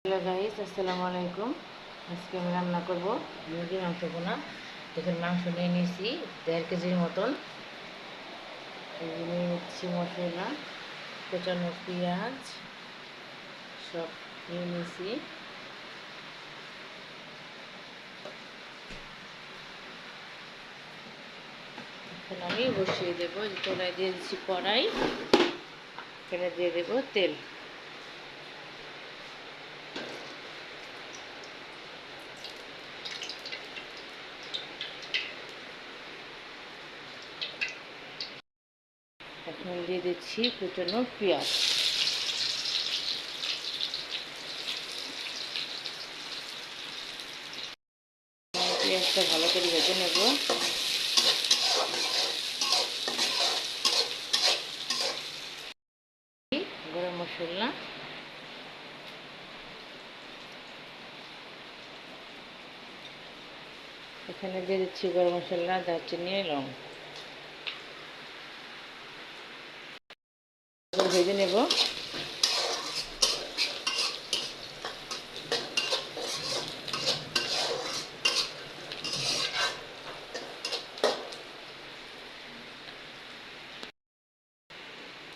Hello guys, আসসালামু আলাইকুম। আজকে আমি রান্না করব মুরগির মাংস ভুনা। দেখুন, মাংস নিয়ে নিয়েছি 1.5 কেজির মতন। নিয়ে নিচ্ছি মশলা, কুচানো পেঁয়াজ সব নিয়ে নিয়েছি। এখন আমি বসিয়ে দেবো। কড়াই দিয়ে দিচ্ছি, কড়াই এখানে দিয়ে দেবো তেল। এখন দিয়ে দিচ্ছি কুচানো পেঁয়াজ। পেঁয়াজটা ভালো করে ভেজে নেব। গরম মশলা, এখানে দিয়ে দিচ্ছি গরম মশলা, দারচিনি, লং ভেজে নেব।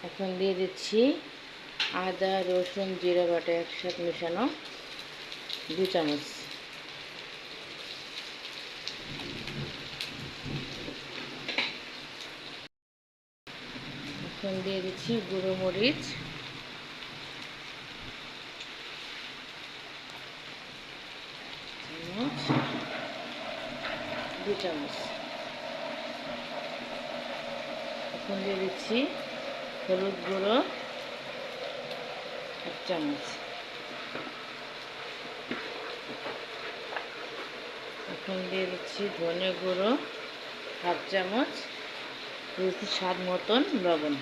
এখন দিয়ে দিচ্ছি আদা, রসুন, জিরা বাটা একসাথে মেশানো 2 চামচ। এখন দিয়ে দিচ্ছি গুঁড়ো মরিচ, চামচ 2 চামচ। এখন দিয়ে দিচ্ছি হলুদ গুঁড়ো 1 চামচ। এখন দিয়ে দিচ্ছি ধনে গুঁড়ো 1/2 চামচ। দিচ্ছি স্বাদ মতন লবণ।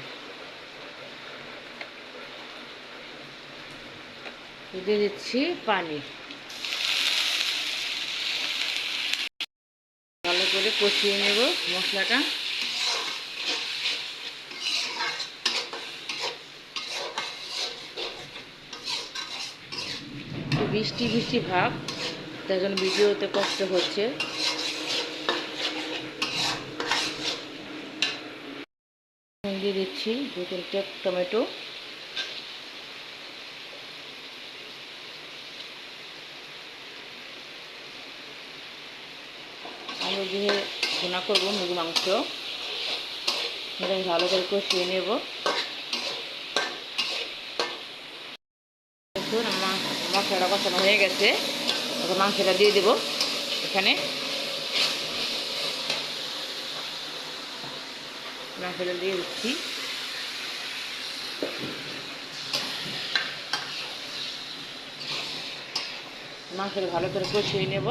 দিয়ে দিচ্ছি পানি। ভালো করে কষিয়ে নেব মশলাটা। বৃষ্টি বৃষ্টি ভাব, তার জন্য ভিডিওতে কষ্ট হচ্ছে। দিয়ে দিচ্ছি 2-3টে টমেটো। আলু দিয়ে ভুনা করবো মুরগি মাংস। এটা ভালো করে কষিয়ে নেব। দেখুন, আমার মশলাটা কষানো হয়ে গেছে। এখন মাংসটা দিয়ে দেবো এখানে। মাংসটা দিয়ে দিচ্ছি। মাংসটা ভালো করে কষিয়ে নেব।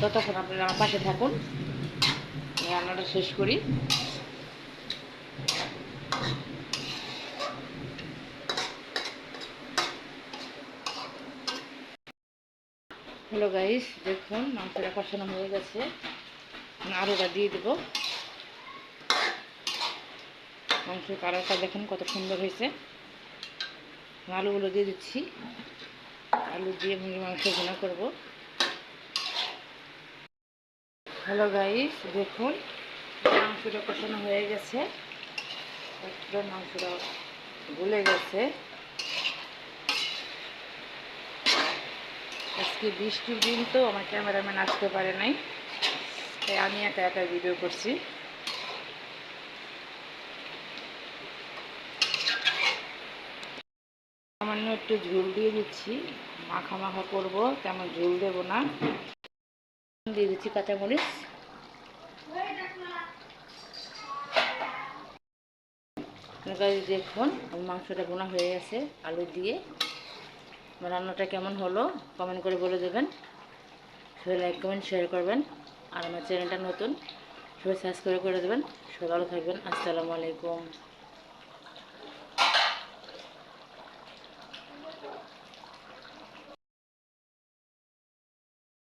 ততক্ষণ আপনারা আমার পাশে থাকুন, রান্নাটা শেষ করি। হ্যালো গাইস, দেখুন মাংসটা কষানো হয়ে গেছে। আলুটা দিয়ে দেবো। মাংসের কালারটা দেখুন কত সুন্দর হয়েছে। আলুগুলো দিয়ে দিচ্ছি। আলু দিয়ে মুরগির মাংস ভুনা করব। হ্যালো গাইস, দেখুন মাংসটা কষানো হয়ে গেছে। একদম মাংসটা গলে গেছে। আজকে বৃষ্টির দিন তো আমার ক্যামেরাম্যান আসতে পারে নাই, তাই আমি একা একা ভিডিও করছি। সামান্য একটু ঝোল দিয়ে দিচ্ছি। মাখা মাখা করবো, তেমন ঝোল দেবো না। দিয়ে দিচ্ছি কাঁচামরিচ। দেখুন মাংসটা বোনা হয়ে গেছে আলু দিয়ে। আমার রান্নাটা কেমন হলো কমেন্ট করে বলে দেবেন। সবাই লাইক কমেন্ট শেয়ার করবেন। আর আমার চ্যানেলটা নতুন, সবাই সাবস্ক্রাইব করে দেবেন। সবাই ভালো থাকবেন। আসসালামু আলাইকুম।